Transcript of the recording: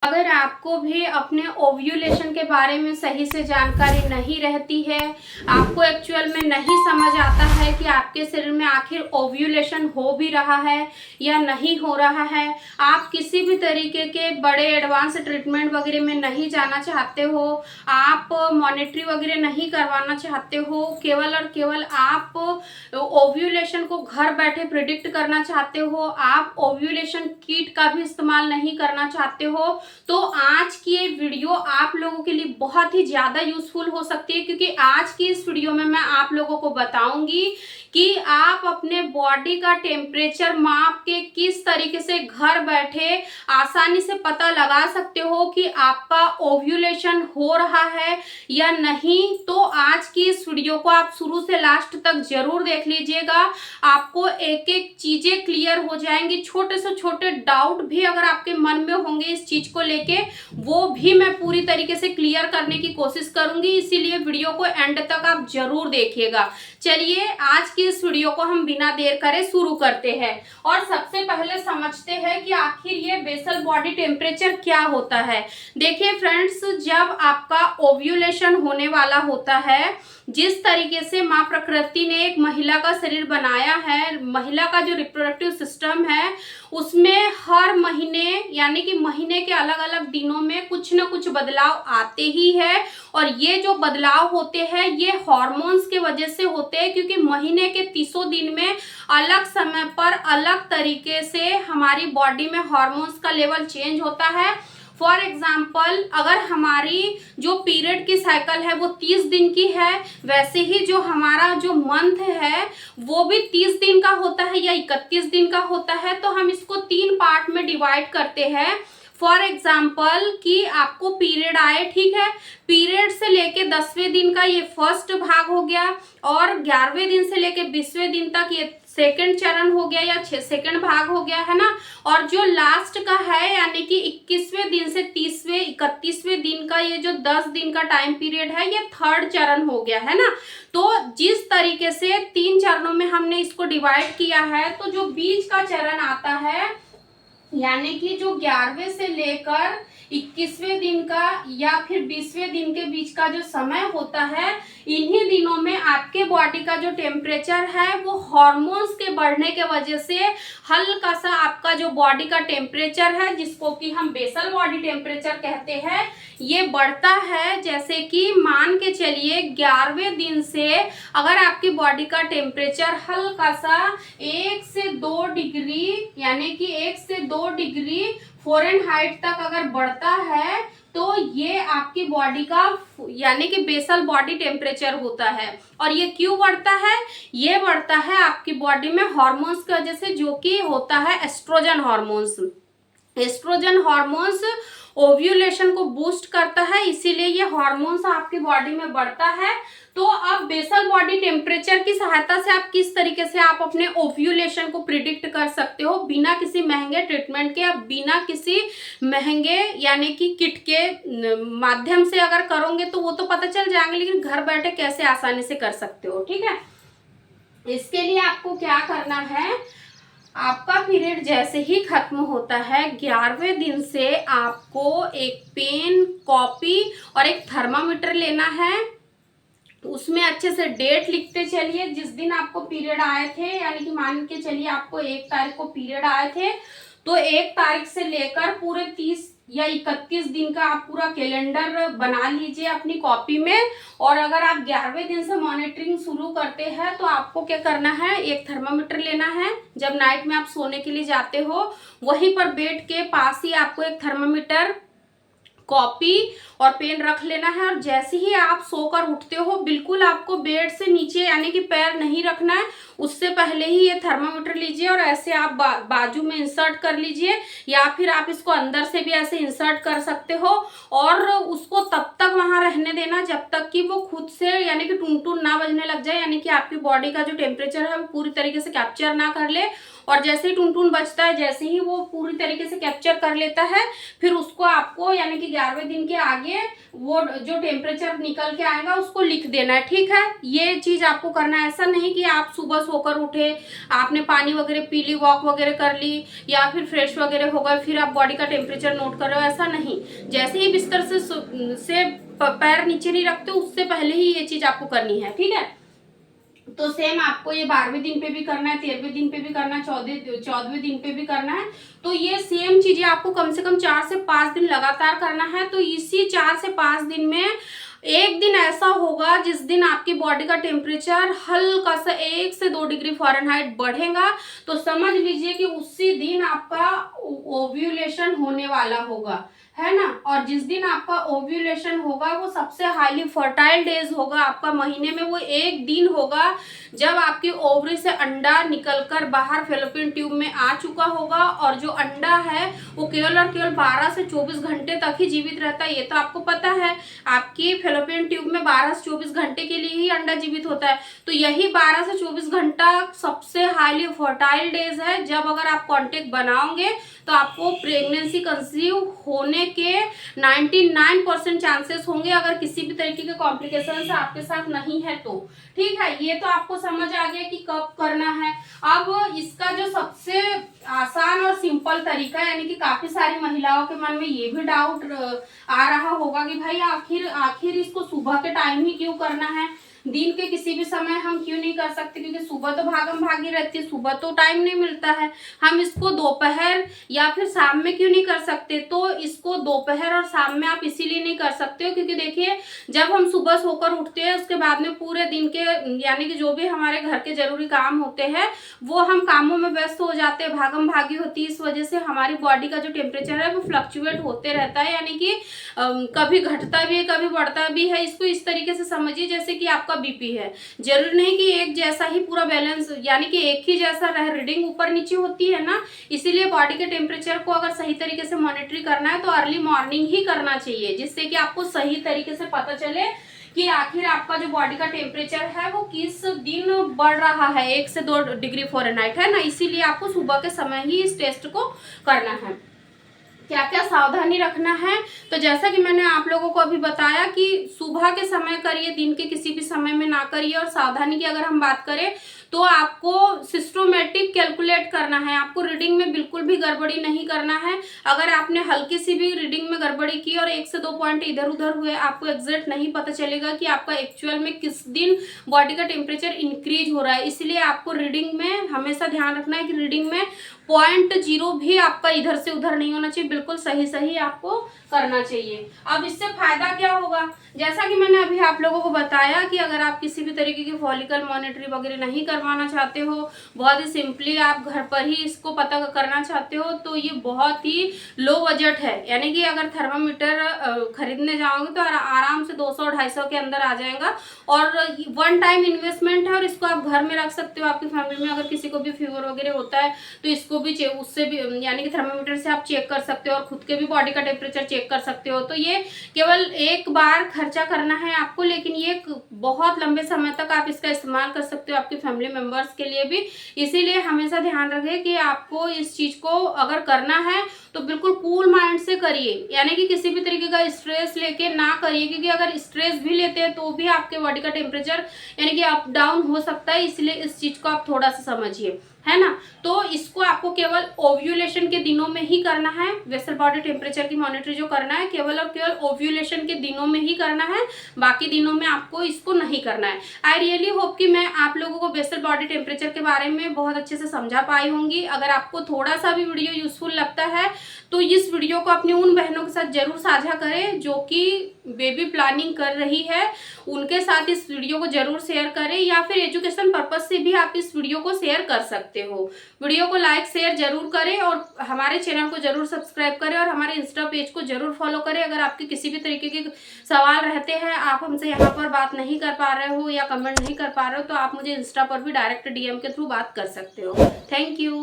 अगर आपको भी अपने ओव्यूलेशन के बारे में सही से जानकारी नहीं रहती है, आपको एक्चुअल में नहीं समझ आता है कि आपके शरीर में आखिर ओव्यूलेशन हो भी रहा है या नहीं हो रहा है, आप किसी भी तरीके के बड़े एडवांस ट्रीटमेंट वगैरह में नहीं जाना चाहते हो, आप मॉनिटरी वगैरह नहीं करवाना चाहते हो, केवल और केवल आप ओव्यूलेशन को घर बैठे प्रिडिक्ट करना चाहते हो, आप ओव्यूलेशन किट का भी इस्तेमाल नहीं करना चाहते हो, तो आज की ये वीडियो आप लोगों के लिए बहुत ही ज़्यादा यूजफुल हो सकती है। क्योंकि आज की इस वीडियो में मैं आप लोगों को बताऊंगी कि आप अपने बॉडी का टेम्परेचर माप के किस तरीके से घर बैठे आसानी से पता लगा सकते हो कि आपका ओव्यूलेशन हो रहा है या नहीं। तो आज की इस वीडियो को आप शुरू से लास्ट तक जरूर देख लीजिएगा, आपको एक एक चीजें क्लियर हो जाएंगी। छोटे से छोटे डाउट भी अगर आपके मन में होंगे इस चीज को लेके, वो भी मैं पूरी तरीके से क्लियर करने की कोशिश करूंगी, इसीलिए वीडियो को एंड तक आप जरूर देखिएगा। चलिए आज की इस वीडियो को हम बिना देर करे शुरू करते हैं और सबसे पहले समझते हैं कि आखिर ये बेसल बॉडी टेम्परेचर क्या होता है। देखिए फ्रेंड्स, जब आपका ओव्यूलेशन होने वाला होता है, जिस तरीके से माँ प्रकृति ने एक महिला का शरीर बनाया है, महिला का जो रिप्रोडक्टिव सिस्टम है उसमें हर महीने यानी कि महीने के अलग अलग दिनों में कुछ न कुछ बदलाव आते ही है। और ये जो बदलाव होते हैं ये हॉर्मोन्स के वजह से होते हैं, क्योंकि महीने के 30 दिन में अलग समय पर अलग तरीके से हमारी बॉडी में हॉर्मोन्स का लेवल चेंज होता है। फॉर एग्जाम्पल, अगर हमारी जो पीरियड की साइकिल है वो 30 दिन की है, वैसे ही जो हमारा जो मंथ है वो भी 30 दिन का होता है या 31 दिन का होता है। तो हम इसको 3 पार्ट में डिवाइड करते हैं। फॉर एग्जाम्पल कि आपको पीरियड आए, ठीक है, पीरियड से लेके 10वें दिन का ये फर्स्ट भाग हो गया और 11वें दिन से लेके 20वें दिन तक ये सेकंड चरण हो गया या सेकंड भाग हो गया, है ना। और जो लास्ट का है यानी कि 21वें दिन से 30वें 31वें दिन का ये जो 10 दिन का टाइम पीरियड है ये थर्ड चरण हो गया, है ना। तो जिस तरीके से 3 चरणों में हमने इसको डिवाइड किया है, तो जो बीच का चरण आता है यानी कि जो 11वें से लेकर 21वें दिन का या फिर 20वें दिन के बीच का जो समय होता है, इन्हीं दिनों में आपके बॉडी का जो टेम्परेचर है वो हॉर्मोन्स के बढ़ने के वजह से हल्का सा आपका जो बॉडी का टेम्परेचर है, जिसको कि हम बेसल बॉडी टेम्परेचर कहते हैं, ये बढ़ता है। जैसे कि मान के चलिए 11वें दिन से अगर आपकी बॉडी का टेम्परेचर हल्का सा 1 से 2 डिग्री यानी कि 1 से 2 डिग्री फ़ारेनहाइट तक अगर बढ़ता है तो ये आपकी बॉडी का यानी कि बेसल बॉडी टेम्परेचर होता है। और ये क्यों बढ़ता है? ये बढ़ता है आपकी बॉडी में हार्मोन्स की वजह से, जो कि होता है oestrogen hormones. Oestrogen hormones ovulation को बूस्ट करता है, इसीलिए ये हार्मोन्स आपकी बॉडी में बढ़ता है। तो अब बेसल बॉडी टेम्परेचर की सहायता से आप किस तरीके से आप अपने ओव्यूलेशन को प्रिडिक्ट कर सकते हो बिना किसी महंगे ट्रीटमेंट के, या बिना किसी महंगे यानी कि किट के माध्यम से अगर करोगे तो वो तो पता चल जाएंगे, लेकिन घर बैठे कैसे आसानी से कर सकते हो, ठीक है। इसके लिए आपको क्या करना है, आपका पीरियड जैसे ही खत्म होता है 11वें दिन से आपको एक पेन, कॉपी और एक थर्मामीटर लेना है। उसमें अच्छे से डेट लिखते चलिए जिस दिन आपको पीरियड आए थे, यानी कि मान के चलिए आपको 1 तारीख को पीरियड आए थे, तो 1 तारीख से लेकर पूरे 30 या 31 दिन का आप पूरा कैलेंडर बना लीजिए अपनी कॉपी में। और अगर आप 11वें दिन से मॉनिटरिंग शुरू करते हैं तो आपको क्या करना है, एक थर्मामीटर लेना है। जब नाइट में आप सोने के लिए जाते हो वहीं पर बेड के पास ही आपको एक थर्मामीटर, कॉपी और पेन रख लेना है। और जैसे ही आप सोकर उठते हो बिल्कुल आपको बेड से नीचे यानी कि पैर नहीं रखना है, उससे पहले ही ये थर्मामीटर लीजिए और ऐसे आप बाजू में इंसर्ट कर लीजिए, या फिर आप इसको अंदर से भी ऐसे इंसर्ट कर सकते हो। और उसको तब तक वहां रहने देना जब तक कि वो खुद से यानी कि टून टून ना बजने लग जाए, यानी कि आपकी बॉडी का जो टेम्परेचर है वो पूरी तरीके से कैप्चर ना कर ले। और जैसे ही टुन बजता है, जैसे ही वो पूरी तरीके से कैप्चर कर लेता है, फिर उसको आपको यानी कि 11वें दिन के आगे वो जो टेम्परेचर निकल के आएगा उसको लिख देना है। ठीक है, ये चीज़ आपको करना है। ऐसा नहीं कि आप सुबह सोकर उठे, आपने पानी वगैरह पी ली, वॉक वगैरह कर ली या फिर फ्रेश वगैरह हो गए, फिर आप बॉडी का टेम्परेचर नोट कर रहे हो, ऐसा नहीं। जैसे ही बिस्तर से पैर नीचे नहीं रखते उससे पहले ही ये चीज़ आपको करनी है। ठीक है, तो सेम आपको ये 12वें दिन पे भी करना है, 13वें दिन पे भी करना है, 14वें दिन पे भी करना है। तो ये सेम चीजें आपको कम से कम 4 से 5 दिन लगातार करना है। तो इसी 4 से 5 दिन में एक दिन ऐसा होगा जिस दिन आपकी बॉडी का टेम्परेचर हल्का सा 1 से 2 डिग्री फ़ारेनहाइट बढ़ेगा। तो समझ लीजिए कि उसी दिन आपका ओव्यूलेशन होने वाला होगा, है ना। और जिस दिन आपका ओव्यूलेशन होगा वो सबसे हाईली फर्टाइल डेज होगा आपका, महीने में वो एक दिन होगा जब आपकी ओवरी से अंडा निकलकर बाहर फेलोपियन ट्यूब में आ चुका होगा। और जो अंडा है वो केवल और केवल 12 से 24 घंटे तक ही जीवित रहता है। ये तो आपको पता है, आपकी फेलोपियन ट्यूब में 12 से 24 घंटे के लिए ही अंडा जीवित होता है। तो यही 12 से 24 घंटा सबसे हाईली फर्टाइल डेज है, जब अगर आप कॉन्टेक्ट बनाओगे तो आपको प्रेगनेंसी कंसीव होने के 99% चांसेस होंगे, अगर किसी भी तरीके के कॉम्प्लिकेशंस आपके साथ नहीं है तो। ठीक है, ये तो आपको समझ आ गया कि कब करना है। अब इसका जो सबसे आसान और सिंपल तरीका, यानी कि काफी सारी महिलाओं के मन में ये भी डाउट आ रहा होगा कि भाई आखिर इसको सुबह के टाइम ही क्यों करना है, दिन के किसी भी समय हम क्यों नहीं कर सकते, क्योंकि सुबह तो भागम भागी रहती है, सुबह तो टाइम नहीं मिलता है। हम इसको दोपहर या फिर शाम में क्यों नहीं कर सकते। तो इसको दोपहर और शाम में आप इसीलिए नहीं कर सकते हो क्योंकि देखिए, जब हम सुबह सोकर उठते हैं उसके बाद में पूरे दिन के यानी कि जो भी हमारे घर के जरूरी काम होते हैं वो हम कामों में व्यस्त हो जाते हैं, भागम भागी होती है। इस वजह से हमारी बॉडी का जो टेम्परेचर है वो फ्लक्चुएट होते रहता है, यानी कि कभी घटता भी है कभी बढ़ता भी है। इसको इस तरीके से समझिए जैसे कि आपका बीपी है, जरूरी नहीं कि एक जैसा ही पूरा बैलेंस, यानी कि एक ही जैसा रहे, रीडिंग ऊपर नीचे होती है ना। इसीलिए बॉडी के टेम्परेचर को अगर सही तरीके से मॉनिटरिंग करना है तो अर्ली मॉर्निंग ही करना चाहिए, जिससे कि आपको सही तरीके से पता चले कि आखिर आपका जो बॉडी का टेम्परेचर है वो किस दिन बढ़ रहा है, 1 से 2 डिग्री फ़ारेनहाइट, है ना। इसीलिए आपको सुबह के समय ही इस टेस्ट को करना है। क्या क्या सावधानी रखना है, तो जैसा कि मैंने आप लोगों को अभी बताया कि सुबह के समय करिए, दिन के किसी भी समय में ना करिए। और सावधानी की अगर हम बात करें तो आपको सिस्टोमेटिक कैलकुलेट करना है, आपको रीडिंग में बिल्कुल भी गड़बड़ी नहीं करना है। अगर आपने हल्की सी भी रीडिंग में गड़बड़ी की और 1 से 2 पॉइंट इधर उधर हुए, आपको एग्जैक्ट नहीं पता चलेगा कि आपका एक्चुअल में किस दिन बॉडी का टेम्परेचर इंक्रीज हो रहा है। इसलिए आपको रीडिंग में हमेशा ध्यान रखना है कि रीडिंग में 0.0 भी आपका इधर से उधर नहीं होना चाहिए, बिल्कुल सही सही आपको करना चाहिए। अब इससे फायदा क्या होगा, जैसा कि मैंने अभी आप लोगों को बताया कि अगर आप किसी भी तरीके की फॉलिकल मॉनिटरिंग वगैरह नहीं करवाना चाहते हो, बहुत ही सिंपली आप घर पर ही इसको पता करना चाहते हो, तो ये बहुत ही लो बजट है। यानी कि अगर थर्मामीटर खरीदने जाओगे तो आराम से 200-250 के अंदर आ जाएगा और 1 टाइम इन्वेस्टमेंट है। और इसको आप घर में रख सकते हो, आपकी फैमिली में अगर किसी को भी फीवर वगैरह होता है तो इसको भी उससे भी यानी कि थर्मामीटर से आप चेक कर सकते हो और खुद के भी बॉडी का टेम्परेचर चेक कर सकते हो। तो ये केवल एक बार खर्चा करना है आपको, लेकिन ये बहुत लंबे समय तक आप इसका इस्तेमाल कर सकते हो आपके फैमिली मेंबर्स के लिए भी। इसीलिए हमेशा ध्यान रखें कि आपको इस चीज़ को अगर करना है तो बिल्कुल कूल माइंड से करिए, यानी कि किसी भी तरीके का स्ट्रेस लेके ना करिए, क्योंकि अगर स्ट्रेस भी लेते हैं तो भी आपके बॉडी का टेम्परेचर यानी कि अप डाउन हो सकता है। इसलिए इस चीज़ को आप थोड़ा सा समझिए, है ना। तो इसको आपको केवल ओव्यूलेशन के दिनों में ही करना है, वेसल बॉडी टेम्परेचर की मॉनिटरिंग जो करना है केवल और केवल ओव्यूलेशन के दिनों में ही करना है, बाकी दिनों में आपको इसको नहीं करना है। आई रियली होप कि मैं आप लोगों को वेसल बॉडी टेम्परेचर के बारे में बहुत अच्छे से समझा पाई होंगी। अगर आपको थोड़ा सा भी वीडियो यूजफुल लगता है तो इस वीडियो को अपनी उन बहनों के साथ जरूर साझा करें जो कि बेबी प्लानिंग कर रही है, उनके साथ इस वीडियो को जरूर शेयर करें, या फिर एजुकेशन पर्पज से भी आप इस वीडियो को शेयर कर सकते हो। वीडियो को लाइक शेयर जरूर करें और हमारे चैनल को जरूर सब्सक्राइब करें और हमारे इंस्टा पेज को जरूर फॉलो करें। अगर आपके किसी भी तरीके के सवाल रहते हैं, आप हमसे यहाँ पर बात नहीं कर पा रहे हो या कमेंट नहीं कर पा रहे हो, तो आप मुझे इंस्टा पर भी डायरेक्ट DM के थ्रू बात कर सकते हो। Thank you.